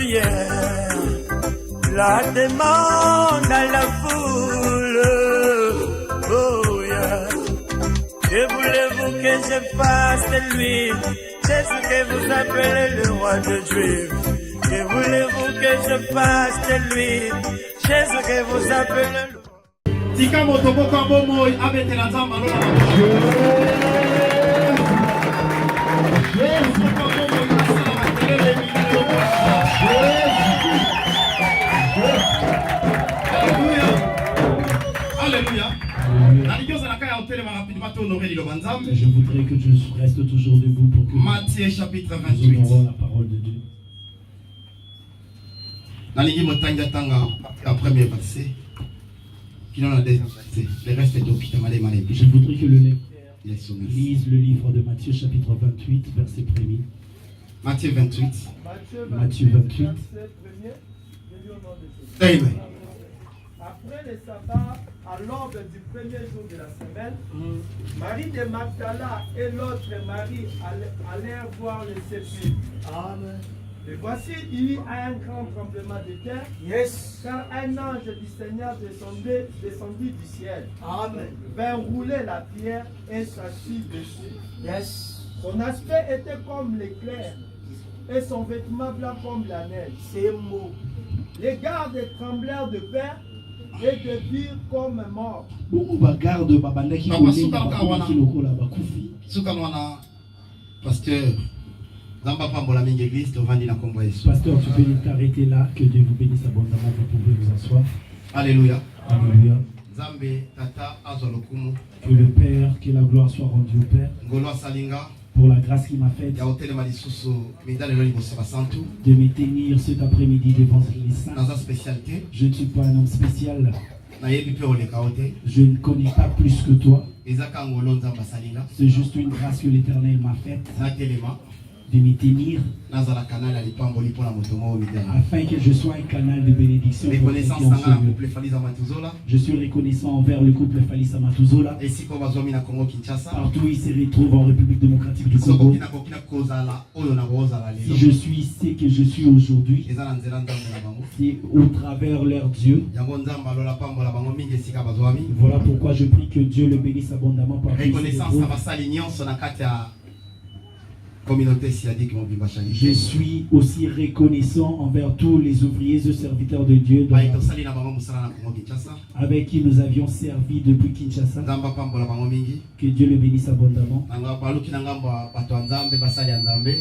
yeah. La demande à la foule. Oh yeah. Que voulez-vous que je fasse de lui? C'est ce que vous appelez le roi de Dieu. Que voulez-vous que je fasse de lui? C'est ce que vous appelez le roi. Tika motoboko abomo abete la nzamba lola. Alléluia. Je voudrais que je reste toujours debout pour que Matthieu chapitre nous 28. honorons la parole de Dieu. La première verset. Qui a deuxième verset. Le reste est d'hôpital. Je voudrais que le lecteur lise le livre de Matthieu chapitre 28, verset 1er. Matthieu 28. Matthieu 28. Amen. Après le sabbat, à l'aube du premier jour de la semaine, Marie de Magdala et l'autre Marie allèrent voir le sépulcre. Amen. Et voici, il y a un grand tremblement de terre, car un ange du Seigneur descendit du ciel. Amen. Vint rouler la pierre et s'assit dessus. Son aspect était comme l'éclair, et son vêtement blanc comme la neige. C'est mot. Les gardes tremblèrent de peur et de vivre comme morts. Pasteur, Pasteur, tu peux t'arrêter là, que Dieu vous bénisse abondamment, vous pouvez vous asseoir. Alléluia. Alléluia. Que Que le Père, que la gloire soit rendue au Père, pour la grâce qu'il m'a faite de me tenir cet après-midi devant les saints. Je ne suis pas un homme spécial. Je ne connais pas plus que toi. C'est juste une grâce que l'Éternel m'a faite de me tenir afin que je sois un canal de bénédiction. Je suis reconnaissant envers le couple Falisa Matuzola. Partout où il se retrouve en République démocratique du Congo. Si je suis ce que je suis aujourd'hui, c'est au travers leur Dieu. Voilà pourquoi je prie que Dieu le bénisse abondamment par je suis aussi reconnaissant envers tous les ouvriers et serviteurs de Dieu avec qui nous avions servi depuis Kinshasa. Que Dieu le bénisse abondamment.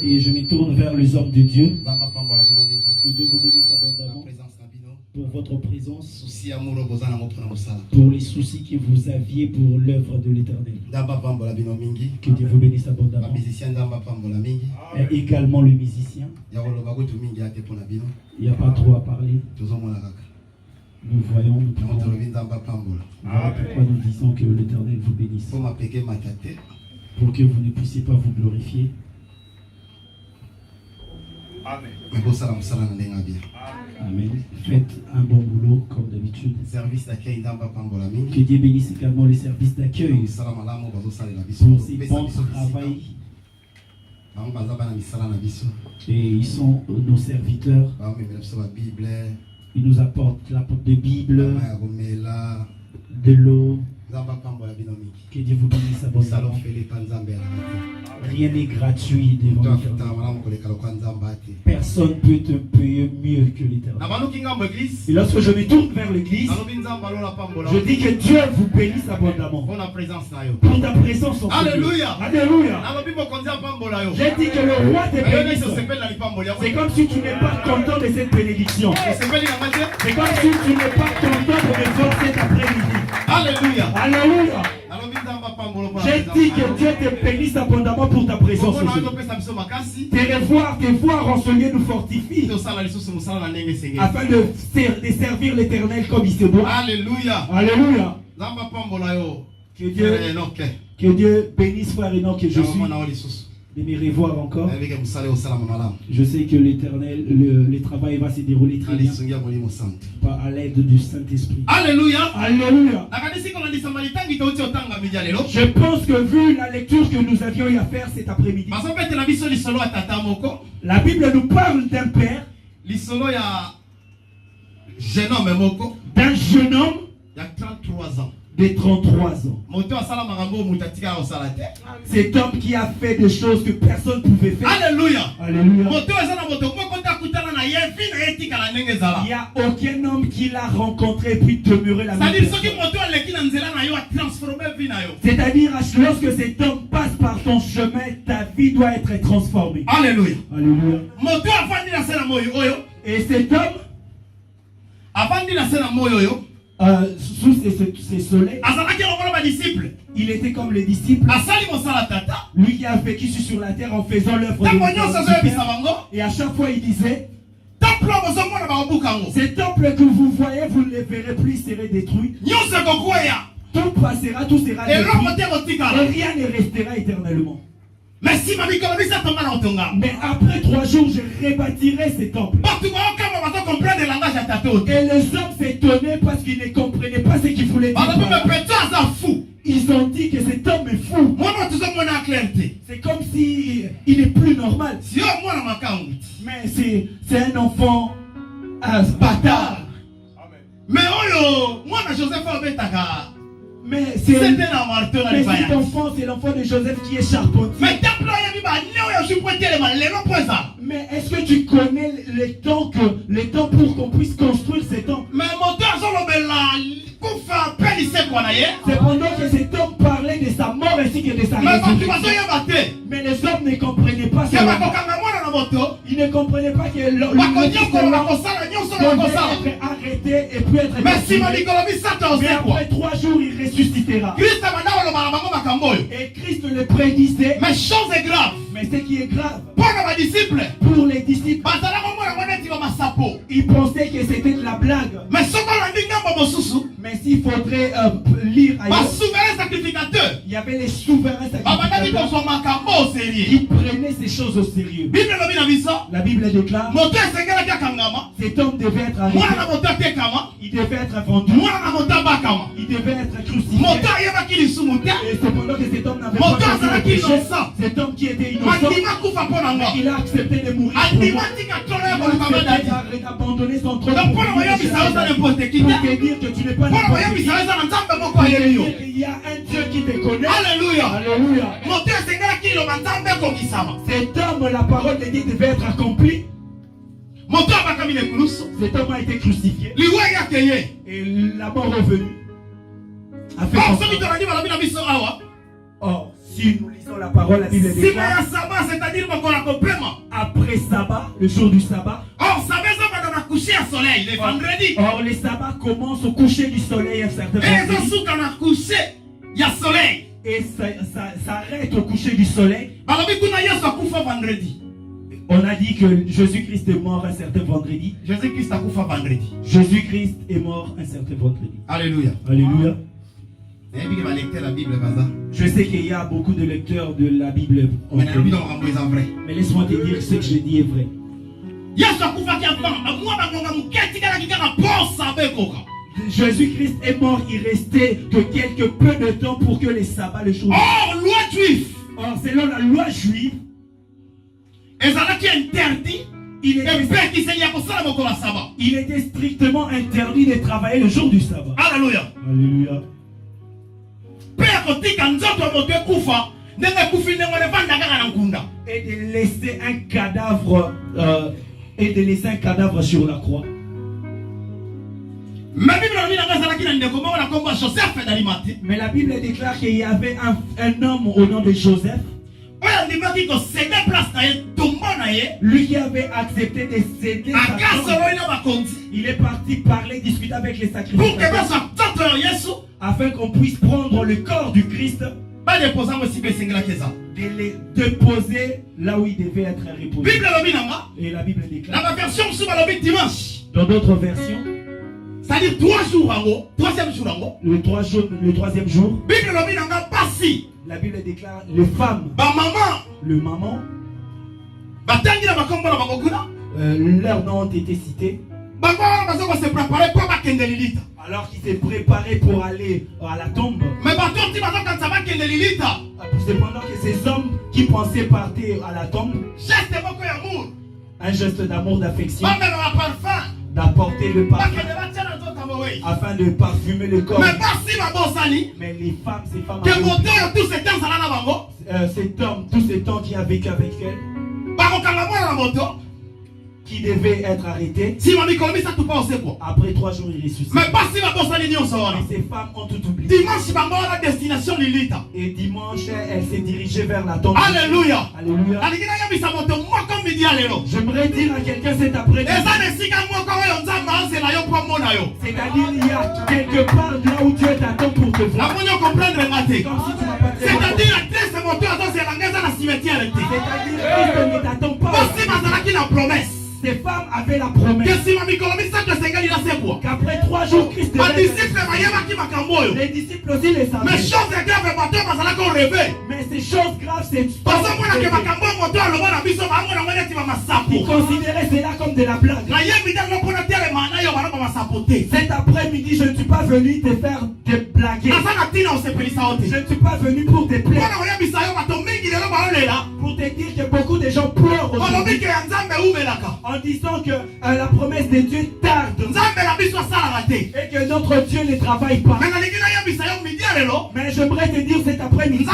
Et je me tourne vers les hommes de Dieu. Que Dieu vous bénisse abondamment pour votre présence, pour les soucis que vous aviez pour l'œuvre de l'Éternel. Que Dieu vous bénisse abondamment. Et également le musicien. Il n'y a pas trop à parler. Nous voyons, nous pouvons. Voilà pourquoi nous disons que l'Éternel vous bénisse. Pour que vous ne puissiez pas vous glorifier. Amen. Amen. Faites un bon boulot comme d'habitude. Que Dieu bénisse également les services d'accueil pour ces bons travail. Et ils sont nos serviteurs. Ils nous apportent l'apporte de Bible, de l'eau. Que Dieu vous bénisse abondamment. Rien n'est gratuit devant l'Éternel. Personne ne peut te payer mieux que l'Éternel. Et lorsque je me tourne vers l'église, je dis que Dieu vous bénisse abondamment pour ta présence en ce lieu. Alléluia. J'ai dit que le roi te bénisse. C'est comme si tu n'es pas content de cette bénédiction. C'est comme si tu n'es pas content de me voir cet après-midi. Alléluia. Alléluia. J'ai dit que Dieu te bénisse abondamment pour ta présence. Tes voir en ce lieu nous fortifie afin de servir l'Éternel comme il se doit. Alléluia. Alléluia. Que Dieu bénisse frère Enoch que je suis. De me revoir encore. Je sais que l'Éternel, le travail va se dérouler très bien à l'aide du Saint-Esprit. Alléluia. Alléluia. Je pense que vu la lecture que nous avions eu à faire cet après-midi, la Bible nous parle d'un père L'isolo ya jeune homme moko. D'un jeune homme. Il y a 33 ans. De 33 ans. Cet homme qui a fait des choses que personne ne pouvait faire. Alléluia. Alléluia. Il n'y a aucun homme qui l'a rencontré et puis demeurer la même personne. C'est-à-dire, lorsque cet homme passe par ton chemin, ta vie doit être transformée. Alléluia. Alléluia. Et cet homme, sous ces soleils, il était comme les disciples. Lui qui a vécu sur la terre en faisant l'œuvre de Dieu. Et à chaque fois il disait, ces temples que vous voyez, vous ne les verrez plus, ils seraient détruits. Tout passera, tout sera détruit. Et rien ne restera éternellement. Mais après 3 jours, je rebâtirai ces temples. Et les hommes s'étonnaient parce qu'ils ne comprenaient pas ce qu'il voulait dire. Ils ont dit que cet homme est fou. C'est comme si il n'est plus normal. Mais c'est un enfant bâtard. Mais cet enfant, c'est l'enfant de Joseph qui est charpentier. Mais est-ce que tu connais les temps pour qu'on puisse construire ces temples? C'est pendant que cet homme parlait de sa mort ainsi que de sa résurrection. Mais les hommes ne comprenaient pas cela. Ils ne comprenaient pas que l'homme devait être arrêté et puis être capturé. Mais après 3 jours, il ressuscitera. Et Christ le prédisait. Mais chose est grave. Mais ce qui est grave pour les disciples, ils pensaient que c'était de la blague. Mais s'il faudrait lire ailleurs, il y avait les souverains sacrificateurs. Ils prenaient ces choses au sérieux. La Bible déclare, cet homme devait être arrêté. Il devait être vendu. Il devait être crucifié. Et cependant que cet homme n'avait pas commis le péché, cet homme qui était innocent, il a accepté de mourir pour moi. Il a accepté d'abandonner son trône pour te dire que tu n'es pas n'importe qui. Il y a un Dieu qui te connaît. Alléluia. Alléluia. Cet homme, la parole de Dieu devait être accomplie. Cet homme a été crucifié. Et la mort est venue. Or, si nous lisons la parole, la Bible déclare, c'est-à-dire après sabbat, le jour du sabbat. Or, les sabbats commencent au coucher du soleil un certain vendredi. Et ça s'arrête au coucher du soleil. On a dit que Jésus-Christ est mort un certain vendredi. Jésus-Christ a couffé vendredi. Jésus-Christ est mort un certain vendredi. Alléluia. Alléluia. Je sais qu'il y a beaucoup de lecteurs de la Bible. Mais laisse-moi te dire ce que je dis est vrai. Jésus-Christ est mort, il restait que quelques peu de temps pour que les sabbats le jour. Or, loi juive. Or, selon la loi juive, il était strictement interdit de travailler le jour du sabbat. Alléluia. Alléluia. Et de laisser un cadavre sur la croix. Mais la Bible déclare qu'il y avait un homme au nom de Joseph. Lui qui avait accepté de céder sa tombe. Il est parti parler, discuter avec les sacrificateurs afin qu'on puisse prendre le corps du Christ, de les déposer là où il devait être reposé. Et la Bible déclare dans d'autres versions, c'est-à-dire 3 jours, le troisième jour, la Bible déclare les femmes, le maman, leurs noms ont été cités. Alors qu'ils s'est préparé pour aller à la tombe. Cependant que ces hommes qui pensaient partir à la tombe, Un geste d'amour, d'affection. D'apporter le parfum afin de parfumer le corps. Mais les femmes, ces femmes cet homme, tout ce temps qui a vécu avec elle, qui devait être arrêté. Après 3 jours, il ressuscite. Mais ces femmes ont tout oublié. Et dimanche, elle s'est dirigée vers la tombe. Alléluia. Alléluia. J'aimerais dire à quelqu'un cet après-midi. C'est-à-dire, il y a quelque part là où Dieu t'attend pour te voir. Comme si tu m'as pas très C'est-à-dire, Christ ne t'attend pas. Ces femmes avaient la promesse qu'après 3 jours, Christ devait les disciples aussi les savaient. Mais ces choses graves, c'est ils considéraient cela comme de la blague. Cet après-midi, je ne suis pas venu te faire te blaguer. Je ne suis pas venu pour te plaire. Pour te dire que beaucoup de gens pleurent aujourd'hui en disant que la promesse de Dieu tarde et que notre Dieu ne travaille pas. Mais j'aimerais te dire cet après-midi que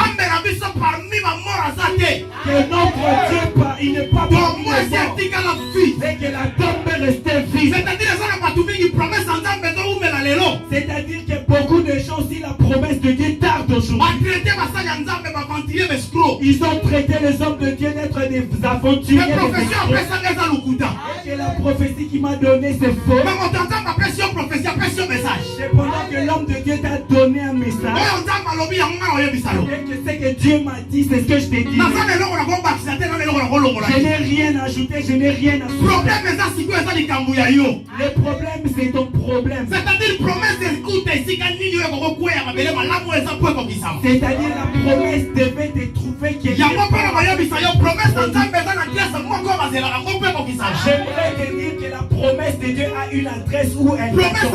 notre Dieu, il n'est pas parmi les morts et que la tombe est restée vive. C'est-à-dire que beaucoup de gens, si la promesse de Dieu tarde aujourd'hui, ils ont traité les hommes de Dieu d'être des aventuriers. Et la prophétie qui m'a donné, c'est faux. C'est pendant que l'homme de Dieu t'a donné un message. Et que ce que Dieu m'a dit, c'est ce que je t'ai dit. Je n'ai rien ajouté, je n'ai rien ajouté. Le problème, c'est ton problème. C'est-à-dire la promesse devait te trouver quelque part. J'aimerais te dire que la promesse de Dieu a une adresse où elle t'attend.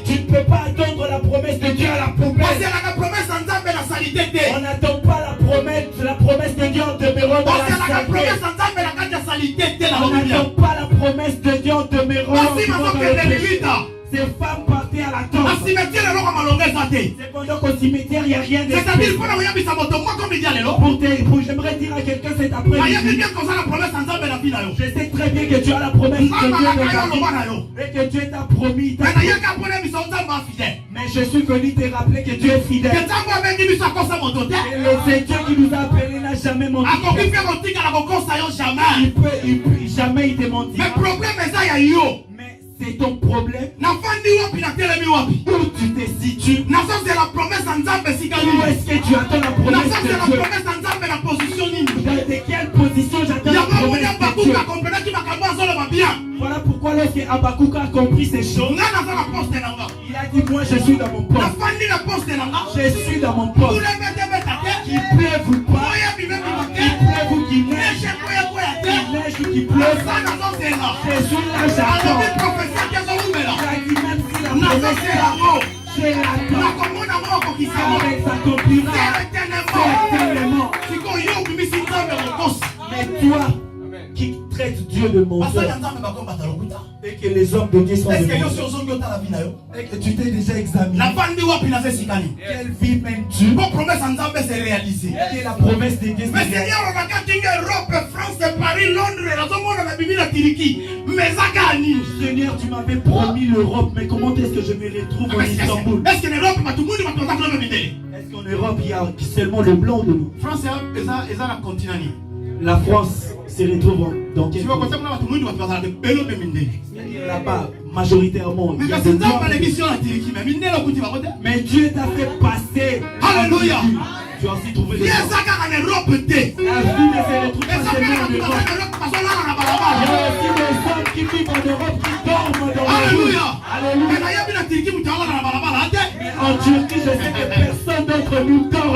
Tu ne peux pas attendre la promesse de Dieu à la poubelle. On n'attend pas la promesse de Dieu en demeurant dans la saleté. On n'attend pas la promesse de Dieu en demeurant dans le péché. Ces femmes partaient à la tombe. C'est pendant qu'au cimetière, il n'y a rien de spécial. J'aimerais dire à quelqu'un cet après-midi. Je sais très bien que tu as la promesse de Dieu de ta vie et que Dieu t'a promis. Mais je suis venu te rappeler que Dieu est fidèle. Et c'est Dieu qui nous a appelés n'a jamais menti. Jamais il te menti. Mais c'est ton problème. Où tu te situes? Où est-ce que tu attends la promesse de Dieu? Dans quelle position j'attends la promesse de Dieu? Voilà pourquoi lorsque Habakkuk a compris ces choses, il a dit, moi je suis dans mon poste. Je suis dans mon poste. Qu'il pleuve ou pas, qu'il pleuve ou qu'il neige, qu'il neige ou qu'il pleuve, je suis là, j'attends. J'ai dit même si la promesse est là, je l'attends. Car elle s'accomplira certainement. Mais toi qui traites Dieu de menteur et que les hommes de Dieu sont des menteurs, et que tu t'es déjà examiné, quelle vie mènes-tu? Que la promesse de Dieu se réalise. Seigneur, tu m'avais promis l'Europe, mais comment est-ce que je me retrouve en Istanbul? Est-ce qu'en Europe il y a seulement le blanc de nous? La France se retrouve dans quel pays? Là-bas, majoritairement, il y a des noirs. Mais Dieu t'a fait passer. Alléluia. Tu as aussi trouvé des gens. La vie ne se retrouve pas seulement en Europe. Il y a aussi des hommes qui vivent en Europe qui dorment dans la rue. Alléluia. Mais en Turquie, je sais que personne d'entre nous dort.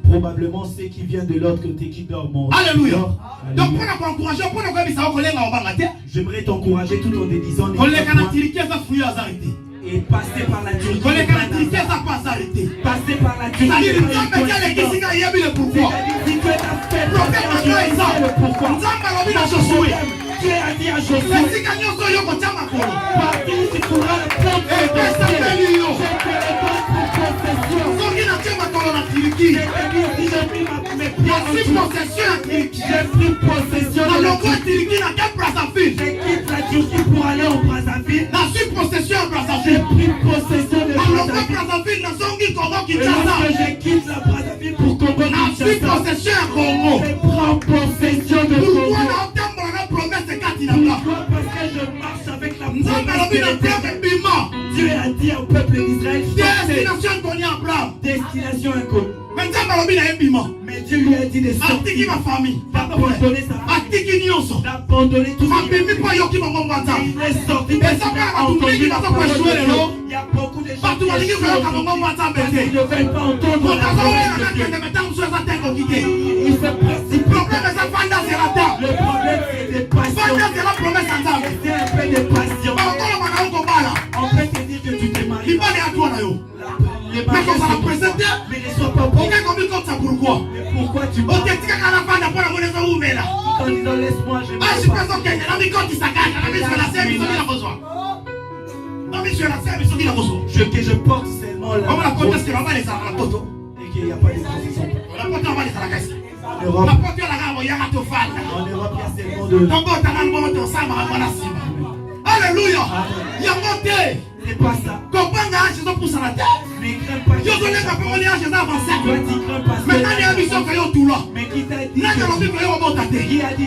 Probablement ceux qui viennent de l'autre côté qui dorment. Alléluia. Donc j'aimerais t'encourager tout en te disant Et passer par la Turquie. Passer par la Turquie. C'est-à-dire, pourquoi. si tu es un faible, pourquoi. Dieu a dit à Josué, partout tu pourras prendre tes possessions. J'ai pris possession de la Turquie. J'ai quitté la Turquie pour aller au Brazzaville. J'ai pris possession de Brazzaville. Et lorsque je quitte la Brazzaville pour Congo-Kinshasa, je prends possession de Congo. Pourquoi? Parce que je marche avec la promesse de l'Éternel. Dieu a dit au peuple d'Israël, destination inconnue. Mais Dieu lui a dit de sortir, d'abandonner sa famille, d'abandonner tout ce qui est. Il est sorti. Il y a beaucoup de gens qui échouent parce qu'ils ne veulent pas entendre la promesse de Dieu. Il se précipite. Le problème c'est des passions. C'est un peu de passion. On peut te dire que tu t'es marié. Les mariés sont mais ne soient pas bons. Mais pourquoi tu m'as dit en disant laisse-moi, je vais que je porte seulement la et qu'il n'y a pas de procession. En Europe, il y a seulement de... Alléluia. C'est pas ça. Mais crains pas. Mais qui t'a dit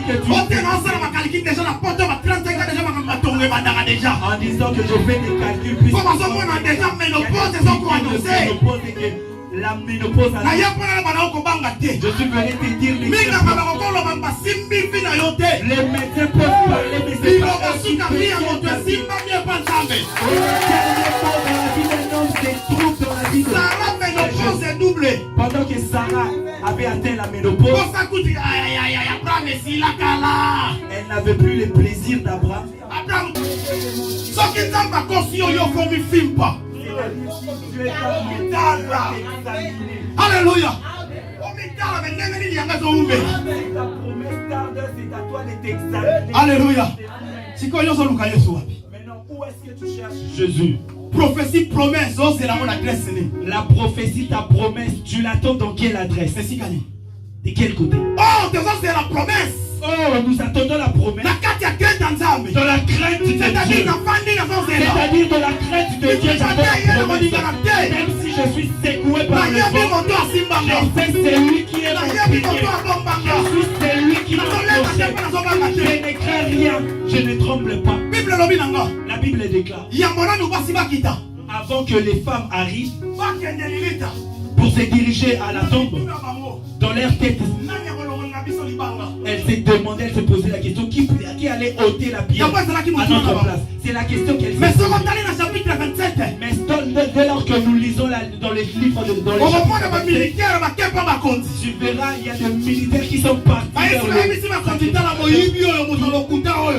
que tu en disant que je fais des calculs puisque la ménopause a... Je suis venu te dire les médecins peuvent parler, mais c'est pas eux qui peuvent dire ta vie. Pendant que Sarah avait atteint la ménopause, elle n'avait plus le plaisir d'Abraham. Alléluia. Alléluia. Maintenant, où est-ce que tu cherches Jésus? Prophétie, promesse, c'est la bonne adresse. La prophétie, ta promesse, tu l'attends dans quelle adresse? De quel côté? Oh, c'est la promesse. Oh, nous attendons la promesse. Dans la crainte de Dieu. C'est-à-dire dans la crainte de Dieu. Même si je suis secoué par le vent, je sais c'est lui qui est mon pilier. Je suis celui qui m'a accroché. Je ne crains rien, je ne tremble pas. La Bible déclare, avant que les femmes arrivent pour se diriger à la tombe, dans leur tête, elle s'est demandé, elle s'est posé la question qui allait ôter la pierre à notre place. C'est la question qu'elle s'est posée. Mais dès lors que nous lisons dans les livres tu verras, il y a des militaires qui sont partis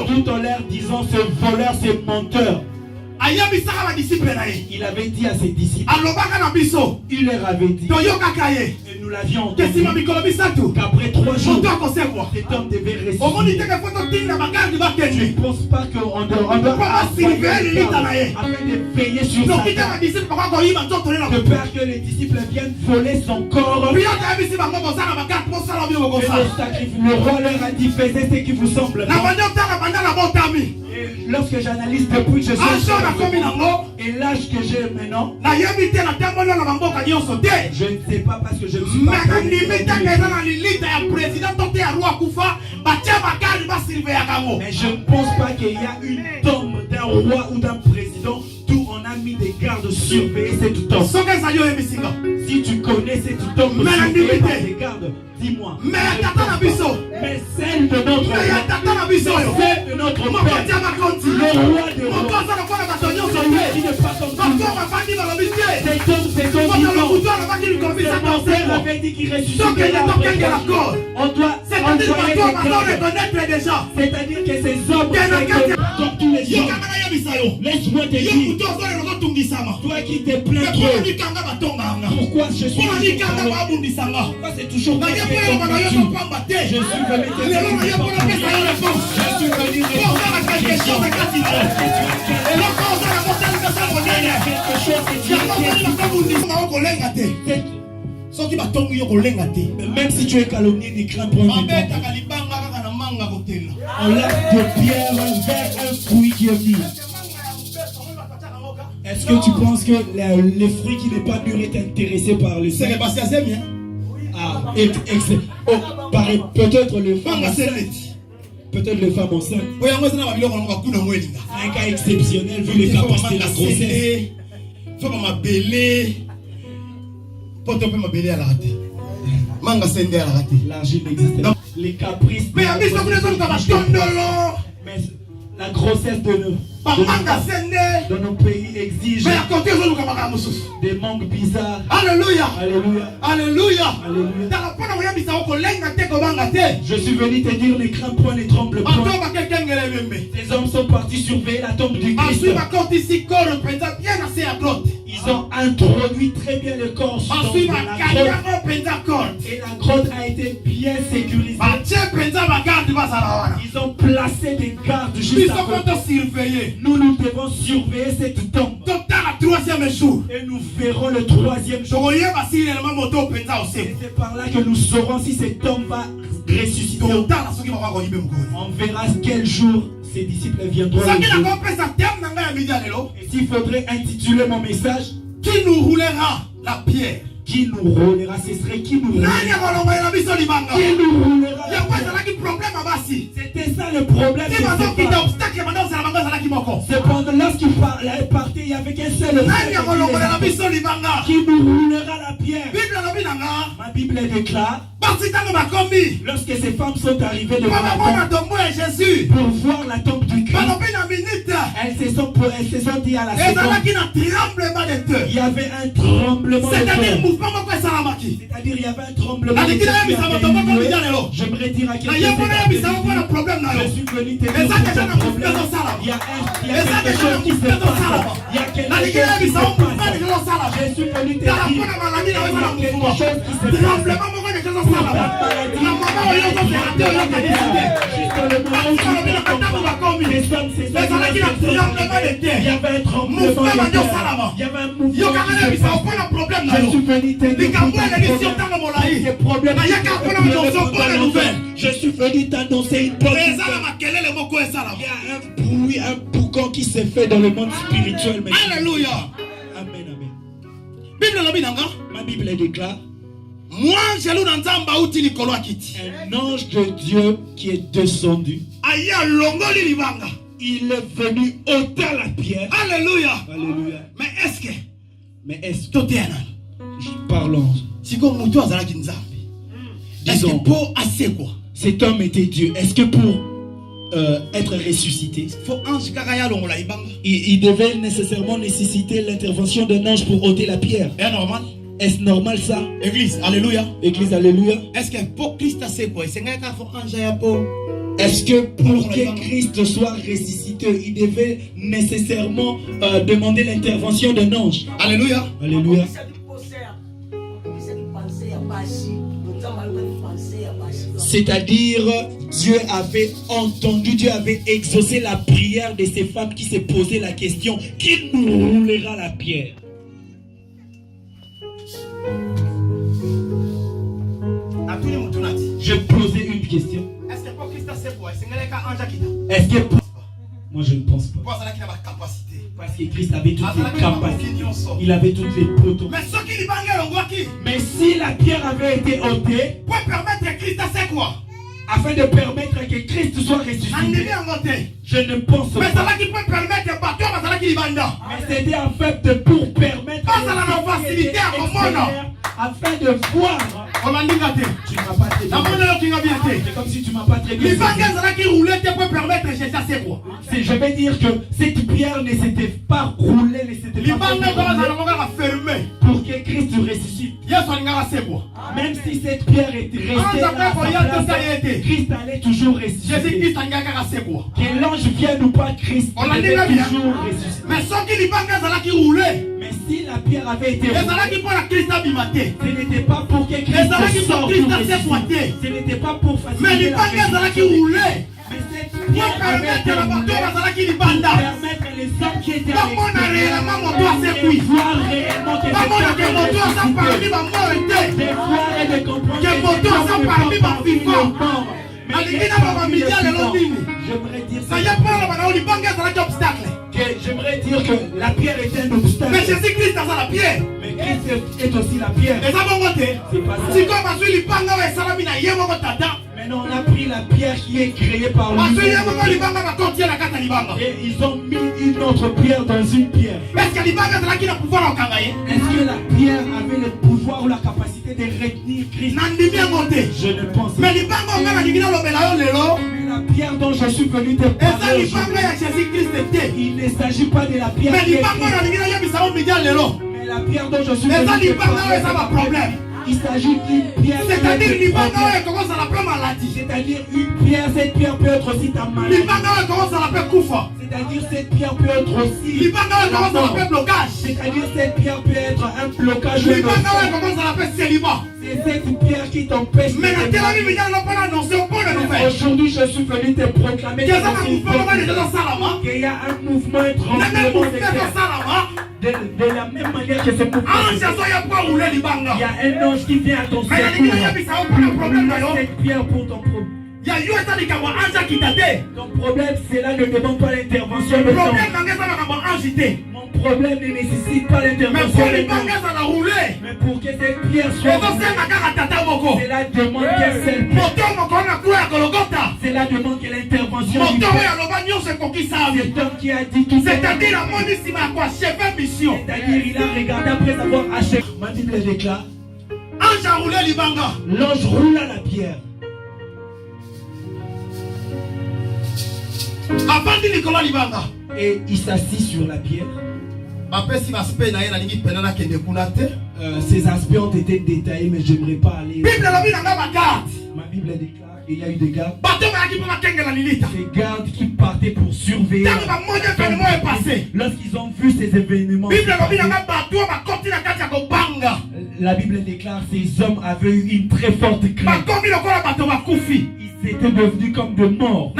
tout en l'air disant ce voleur, ce menteur. Il avait dit à ses disciples, il leur avait dit, et nous l'avions entendu, qu'après 3 jours, cet homme devait ressusciter. Je ne pense pas qu'on doit afin de veiller sur sa tête, de peur que les disciples viennent voler son corps. Et le roi leur a dit, faites ce qui vous semble bon. Et lorsque j'analyse depuis que je suis et l'âge que j'ai maintenant, je ne sais pas parce que je ne suis pas mais je ne pense pas qu'il y a une tombe d'un roi ou d'un président d'où on a mis des gardes surveiller cette tombe. Si tu connais cette tombe surveillée par des gardes, dis-moi. Mais celle de notre roi, celle de notre père, le roi de rois, celui qui ne passe en tout. Cet homme vivant. Mon père avait dit qu'il ressusciterait après 4 jours. On doit C'est-à-dire que ces hommes, comme tous les hommes, laisse-moi te dire, toi qui te plains trop, pourquoi je suis pourquoi c'est toujours moi qui est combattu? Je suis venu te dire, même si tu es calomnié, ne crains point. On lève de pierre vers un fruit qui est mûr. Est-ce que tu penses que les fruits qui n'est pas mûr est intéressé par le sang? Ah, peut-être les femmes enceintes. Peut-être les femmes enceintes. Un cas exceptionnel vu les capacités de la grossesse. L'argile n'existe pas. Les caprices. Mais la grossesse de nos pays exige des manques bizarres. Alléluia. Alléluia. Alléluia. Je suis venu te dire, ne crains point, ne tremble point. Ces hommes sont partis surveiller la tombe du Christ. Ils ont introduit très bien le corps dans la grotte. Et la grotte a été bien sécurisée. Ils ont placé des gardes juste à côté. Nous devons surveiller cette tombe. Et nous verrons le 3e jour. Et c'est par là que nous saurons si cette tombe va ressusciter. On verra quel jour ses disciples viendront. Et s'il faudrait intituler mon message, qui nous roulera la pierre? Qui nous roulera? Ce serait qui nous roulera? Qui nous roulera? C'était ça le problème. Cependant, lorsqu'il partait, il n'y avait qu'un seul. Qui nous roulera la pierre? Ma Bible déclare, lorsque ces femmes sont arrivées devant la tombe pour voir la tombe du Christ, elles se sont dit à la seconde, il y avait un tremblement de terre. C'est-à-dire il y avait un tremblement de terre. J'aimerais dire à quelqu'un, je suis venu te dire que ce problème, il y a quelque chose qui se passe. Il y a quelque chose qui se passe. Je suis venu te dire, il y a quelque chose qui se passe. Il y avait un tremblement de terre. Il y avait un mouvement. Je suis venu te dire je suis venu t'annoncer une bonne nouvelle. Il y a un bruit, un boucan qui se fait dans le monde spirituel. Alléluia. Amen, amen. Ma Bible déclare, un ange de Dieu qui est descendu, il est venu ôter la pierre. Alléluia. Alléluia. Mais est-ce que parlons. Disons, cet homme était Dieu. Est-ce que pour être ressuscité, il devait nécessairement néciter l'intervention d'un ange pour ôter la pierre? Est-ce normal ça? Église, alléluia. Église, alléluia. Est-ce que pour Christ c'est quoi? Est-ce que pour que Christ soit ressuscité, il devait nécessairement demander l'intervention d'un ange? Alléluia. Alléluia. C'est-à-dire, Dieu avait entendu, Dieu avait exaucé la prière de ces femmes qui se posaient la question, qui nous roulera la pierre? Je posais une question. Est-ce que pour Christ c'est quoi? Est-ce que pour... Moi je ne pense pas. Parce que Christ avait toutes les capacités. Il avait toutes les poteaux. Mais si la pierre avait été ôtée, pour permettre Christ c'est quoi? Afin de permettre que Christ soit ressuscité, je ne pense pas. Mais c'était en fait pour permettre afin de voir. Tu ne m'as pas très bien. C'est comme si tu m'as pas très bien. Je vais dire que cette pierre ne s'était pas roulée, ne s'était pas fermée pour que Christ ressuscite. Même si cette pierre était restée là, Christ allait toujours ressusciter. Que l'ange vienne ou pas, Christ allait toujours ressusciter. Mais si la pierre avait été roulée, ce n'était pas pour que Christ sorte. Ce n'était pas pour faciliter la résurrection. Mais cette pierre avait été roulée pour permettre les hommes qui étaient à l'extérieur de voir réellement que de voir et de comprendre que j'aimerais dire que la pierre est un obstacle. Mais Jésus-Christ est la pierre. Mais Christ est aussi la pierre. C'est pas ça. Maintenant on a pris la pierre qui est créée par lui. Et ils ont mis une autre pierre dans une pierre. Est-ce que la pierre avait le pouvoir ou la capacité de retenir Christ? Je ne pense pas. Mais la pierre dont je suis venu te parler, il ne s'agit pas de la pierre qui est Christ. Mais la pierre dont je suis venu te parler, il s'agit d'une pierre. C'est-à-dire une pierre, cette pierre peut être aussi ta maladie. C'est-à-dire cette pierre peut être aussi c'est-à-dire cette pierre peut être un blocage. C'est cette pierre qui t'empêche. Aujourd'hui je suis venu te proclamer qu'il y a un mouvement étrange de la même manière que ce mouvement. Il y a un ange qui vient à ton secours. Cette pierre pour ton problème. Ton problème, cela ne demande pas l'intervention de l'ange. Mon problème ne nécessite pas l'intervention de l'ange. Mais pour que cette pierre soit cela demande qu'un seul cela demande que l'intervention du Père. Cet homme qui a dit tout. C'est-à-dire il a regardé après avoir acheté. Ma Bible déclare l'ange roula la pierre. Et il s'assit sur la pierre. Ces aspects ont été détaillés, mais j'aimerais pas aller. Ma Bible déclare qu'il y a eu des gardes. Des gardes qui partaient pour surveiller. Lorsqu'ils ont vu ces événements, la Bible déclare que ces hommes avaient eu une très forte crainte. Ils étaient devenus comme de morts.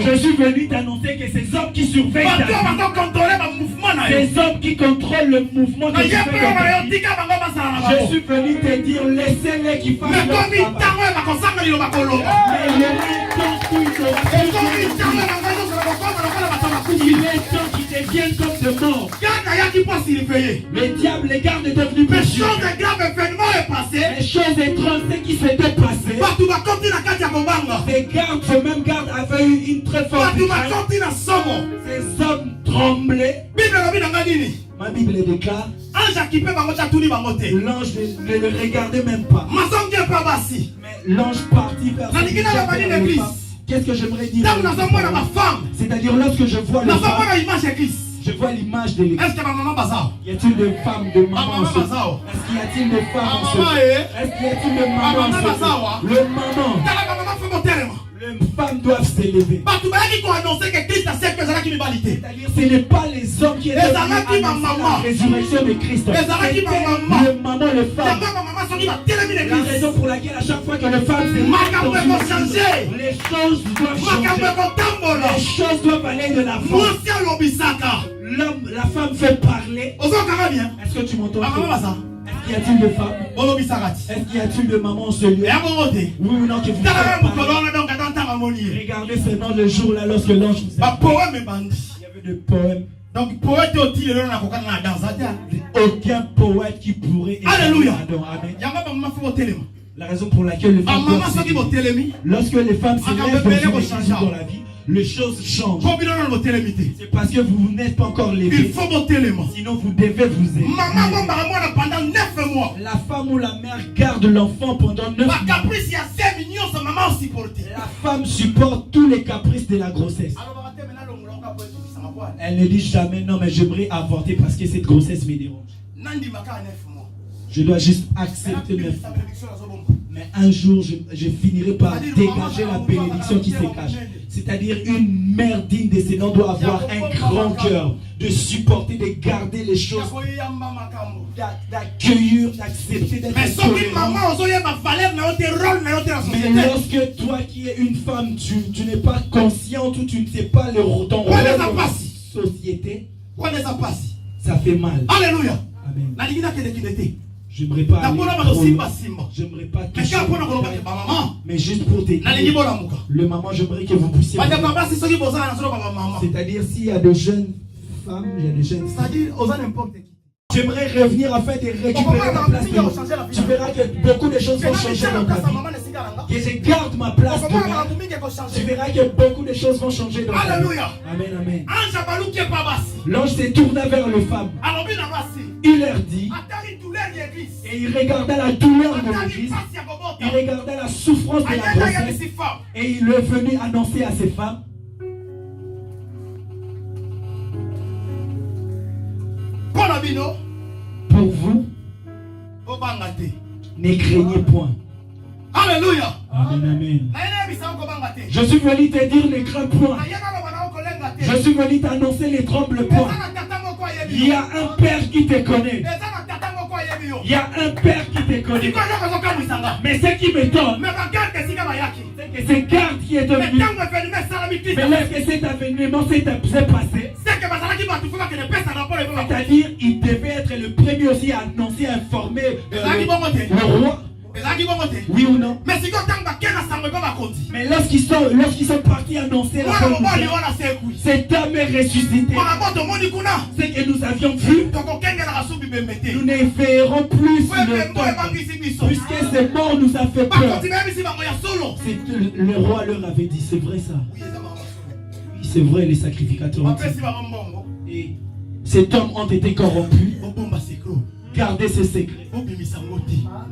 Je suis venu t'annoncer que ces hommes qui surveillent ces hommes qui contrôlent le mouvement de je suis venu te dire laissez-les qui fassent leur travail. Il est temps qu'ils deviennent comme de morts. Le diable, les gardes est devenu pécheur. Les choses étranges qui s'étaient passées. Ces gardes, ce même garde avait eu une très forte crainte. Ces hommes tremblaient. Ma Bible déclare l'ange ne le regardait même pas. Mais l'ange partit vers l'église. Qu'est-ce que j'aimerais dire? C'est-à-dire lorsque je vois les femmes, je vois l'image de l'église. Y a-t-il des femmes de maman en ce? Est-ce qu'il y a-t-il des femmes en ce? Est-ce qu'il y a-t-il des mamans en ce? Le maman. Les femmes doivent s'élever. C'est-à-dire ce n'est pas les hommes qui étaient venus annoncer la résurrection de Christ. Le maman, le femme. La raison pour laquelle à chaque fois que les femmes s'élèvent, les choses doivent changer. Les choses doivent aller de la force. L'homme, la femme fait parler. Est-ce que tu m'entends? Est-ce qu'il y a-t-il de femmes? Est-ce qu'il y a-t-il de mamans en ce lieu? Oui ou non que vous regardez seulement le jour là lorsque l'ange vous a dit. Il y avait des poèmes. Donc poète aussi aucun poète qui pourrait. Alléluia. Amen. La raison pour laquelle les femmes lorsque les femmes s'élèvent dans la vie, les choses changent. C'est parce que vous n'êtes pas encore levé. Sinon vous devez vous aimer. La femme ou la mère garde l'enfant pendant 9 mois. La femme supporte tous les caprices de la grossesse. Elle ne dit jamais non mais j'aimerais avorter parce que cette grossesse me dérange. Je dois juste accepter mes fautes. Mais un jour, je finirai par dégager la bénédiction qui se cache. C'est-à-dire une mère digne de ses noms doit avoir un grand cœur de supporter, de garder les choses, d'accueillir, d'accepter, d'être tolérant. Mais lorsque toi qui es une femme, tu n'es pas consciente ou tu ne sais pas ton rôle dans la société, ça fait mal. Alléluia. Amen. J'aimerais pas aller j'aimerais pas toucher, mais juste pour te dire, le maman, j'aimerais que vous puissiez, c'est-à-dire s'il y a de jeunes femmes, il y a des jeunes femmes, j'aimerais revenir afin de récupérer ma place de l'autre. Tu verras que beaucoup de choses vont changer dans ta vie. Que je garde ma place demain. Tu verras que beaucoup de choses vont changer dans ta vie. Amen, amen. L'ange se tourna vers les femmes. Il leur dit, et il regarda la douleur de l'église, il regarda la souffrance de la grossesse, et il est venu annoncer à ces femmes, pour vous, ne craignez point. Alléluia. Amen, amen. Je suis venu te dire ne crains point. Je suis venu t'annoncer ne tremble point. Il y a un Père qui te connaît. Il y a un Père qui te connaît. Mais ce qui m'étonne, c'est que c'est garde qui est venu. Mais lorsque cet avènement s'est passé, c'est-à-dire il devait être le premier aussi à annoncer, à informer le roi. Oui ou non? Mais lorsqu'ils sont partis annoncer la bonne nouvelle, cet homme est ressuscité. Ce que nous avions vu, nous ne verrons plus le tombe, puisque ce mort nous a fait peur. Le roi leur avait dit, c'est vrai ça. Oui, c'est vrai, les sacrificateurs ont dit. Et cet homme ont été corrompus. Gardez ce secret.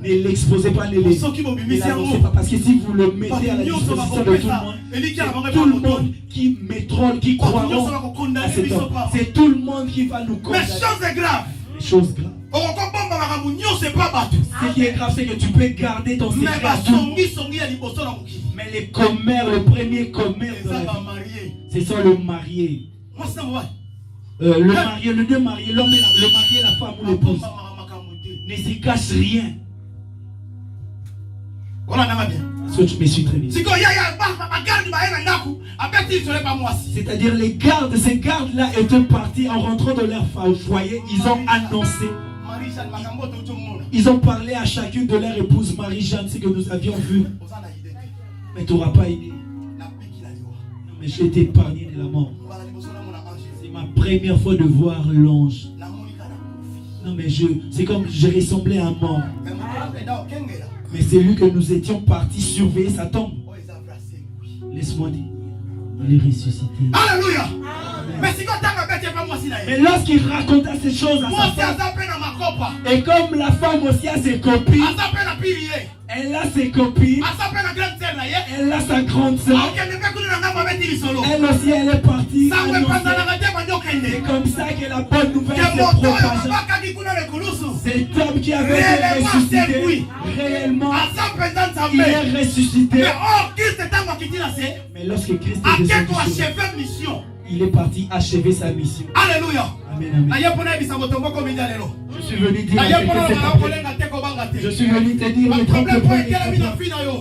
Ne l'exposez pas, ne l'annoncez pas. Parce que si vous le mettez à la disposition de tout le monde, c'est tout le monde qui mettront, qui croiront à cet homme. C'est tout le monde qui va nous condamner. Mais chose est grave. Les choses graves. Ce qui est grave, c'est que tu peux garder ton secret. Mais les commères, le premier commère de la vie, c'est ça le marié. Le marié, le deux mariés, l'homme et le marié, la femme ou l'épouse. Ne se cache rien. Ça, je me suis très bien. C'est-à-dire les gardes, ces gardes-là étaient partis en rentrant de leur foyer. Ils ont annoncé. Ils ont parlé à chacune de leur épouse Marie-Jeanne, ce que nous avions vu. Mais tu n'auras pas idée. Non, mais j'ai été épargné de la mort. C'est ma première fois de voir l'ange. Non mais c'est comme je ressemblais à un mort. Mais c'est lui que nous étions partis surveiller sa tombe. Laisse-moi dire, il est ressuscité. Alléluia. Mais lorsqu'il raconta ces choses à sa femme, et comme la femme aussi a ses copines, elle a ses copines, elle a sa grande soeur, elle aussi elle est partie. C'est comme ça que la bonne nouvelle se propage. Cet homme qui avait été ressuscité, réellement, il est ressuscité. Mais lorsque Christ est descendu, il est parti achever sa mission. Alléluia. Amen, amen. Je suis venu dire je suis venu te dire les 30 points.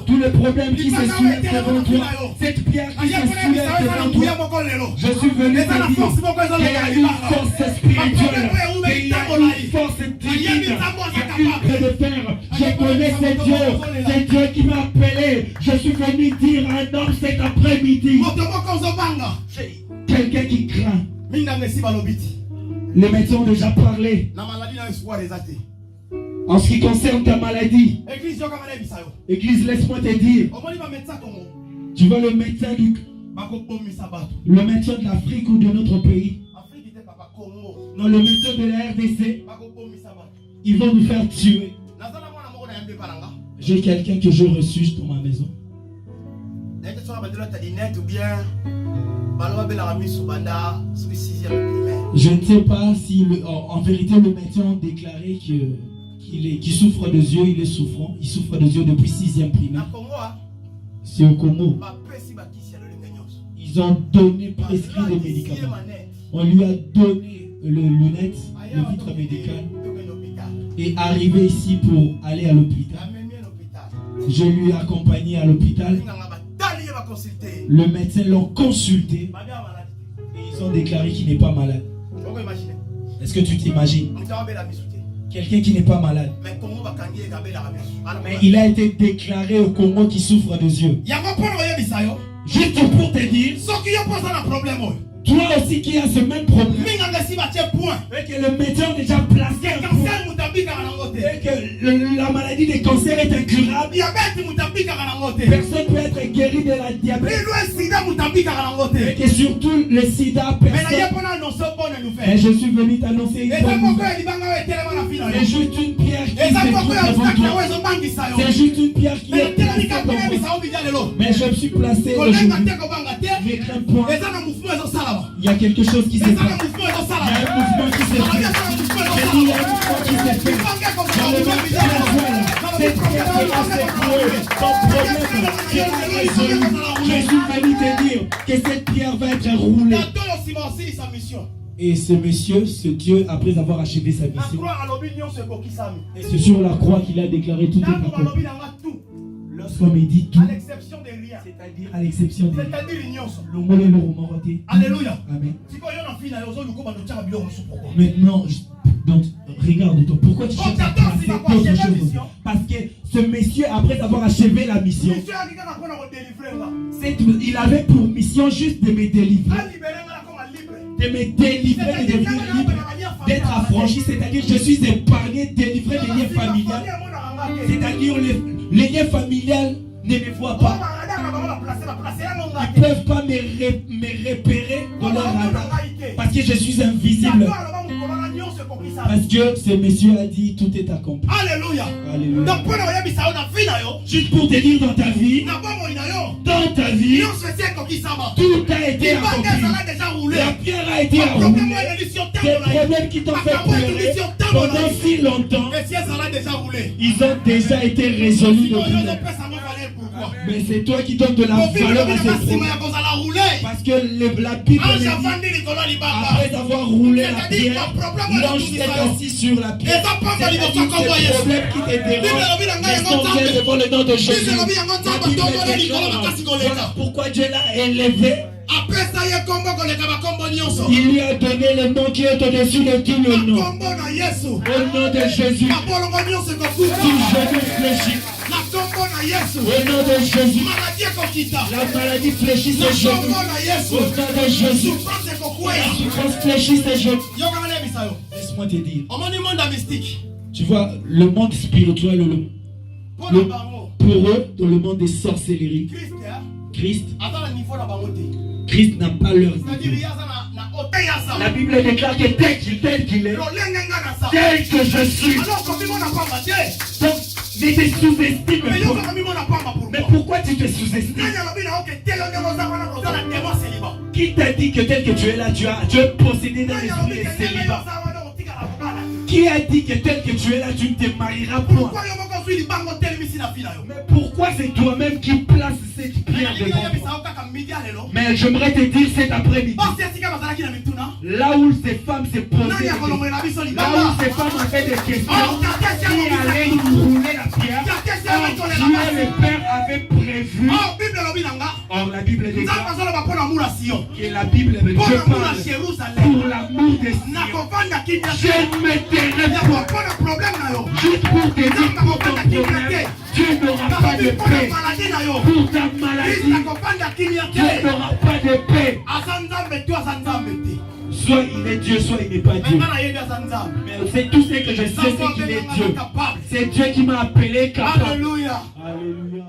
Tous les problèmes qui se soulèvent devant toi, cette pierre qui se soulève devant toi, je suis venu te dire qu'il y a une force spirituelle, qu'il y a une force divine, il y a de faire. Je connais ce Dieu, c'est Dieu qui m'a appelé. Je suis venu dire à un homme cet après-midi, quelqu'un qui craint. Les médecins ont déjà parlé. En ce qui concerne ta maladie, Église, laisse-moi te dire. Tu vois le médecin de l'Afrique ou de notre pays? Non, le médecin de la RDC, ils vont nous faire tuer. J'ai quelqu'un que je reçu dans ma maison. Je ne sais pas si en vérité le médecin a déclaré qui souffre de yeux, il est souffrant. Il souffre de yeux depuis 6e primaire. C'est au Congo. Ils ont donné, prescrit des médicaments. On lui a donné le lunette, le vitre médical, et arrivé ici pour aller à l'hôpital. Je lui ai accompagné à l'hôpital. Le médecin l'a consulté et ils ont déclaré qu'il n'est pas malade. Est-ce que tu t'imagines? Quelqu'un qui n'est pas malade. Mais il a été déclaré au Congo qui souffre des yeux. Juste pour te dire, toi aussi qui as ce même problème, et que le médecin a déjà placé un point, et que la maladie des cancers est incurable, personne ne peut être guéri de la diabète, et que surtout le sida, personne. Et je suis venu t'annoncer une bonne nouvelle. C'est juste une pierre qui se trouve devant toi. C'est juste une pierre qui est placée devant toi. Mais je me suis placé aujourd'hui avec un point. Il y a quelque chose qui s'est fait. Il y a un mouvement qui s'est fait. Il y a un mouvement qui s'est fait. Dans le même temps, cette pierre sera secouée. Ton problème sera résolu. Je suis venu te dire que cette pierre va être roulée. Et ce monsieur, ce Dieu, après avoir achevé sa mission, et c'est sur la croix qu'il a déclaré tout est accompli. Lorsqu'on me dit tout, c'est-à-dire à l'exception des Alléluia. Amen. Maintenant, donc, regarde-toi. Pourquoi tu cherches à placer d'autres choses? Parce que ce monsieur, après avoir achevé la mission, il avait pour mission juste de me délivrer. De me délivrer, de devenir libre, d'être affranchi, c'est-à-dire je suis épargné, délivré des liens familiales. C'est-à-dire les liens familiales ne me voient pas. Ils ne peuvent pas me repérer dans leur radar parce que je suis invisible. Parce que ce monsieur a dit tout est accompli. Alléluia. Alléluia. Juste pour te dire dans ta vie, tout a été accompli. La pierre a été roulée. Des problèmes qui t'ont fait pleurer pendant si longtemps, ils ont déjà été résolus depuis. Mais c'est toi qui donnes de la valeur à ces problèmes. Parce que la Bible dit, après avoir roulé la pierre, l'ange s'est assis sur la pierre. C'est-à-dire que ces problèmes qui te dérangent, ils sont bien devant le nom de Jésus. La Bible dit, voilà pourquoi Dieu l'a élevé. Il lui a donné le nom qui est au-dessus de tout le nom. Au nom de Jésus. Tout genou fléchit. Au nom de Jésus. La maladie fléchit ses genoux. Au nom de Jésus. La souffrance fléchit ses genoux. Laisse-moi te dire. Tu vois, le monde spirituel, pour eux, dans le monde des sorcelleries, Christ n'a pas leur niveau. La Bible déclare que tel qu'il est, tel que je suis. Donc, ne te sous-estime pas. Mais pourquoi tu te sous-estimes? Qui t'a dit que tel que tu es là, tu es possédé d'un esprit de célibat? Qui a dit que tel que tu es là, tu ne te marieras point? Mais pourquoi c'est toi-même qui places cette pierre devant toi? Mais j'aimerais te dire cet après-midi, là où ces femmes se posaient, là où ces femmes avaient des questions, qui allaient rouler la pierre, Dieu le Père avait prévu. Or la Bible déclare que la Bible de Dieu parle pour l'amour de Sion. Je me tairai juste pour te dire pour ton problème, Dieu n'aura pas de paix. Pour ta maladie, Dieu n'aura pas de paix. Soit il est Dieu, soit il n'est pas Dieu. Mais c'est tout ce que je sais, c'est qu'il est Dieu. C'est Dieu qui m'a appelé capable. Alléluia. Alléluia.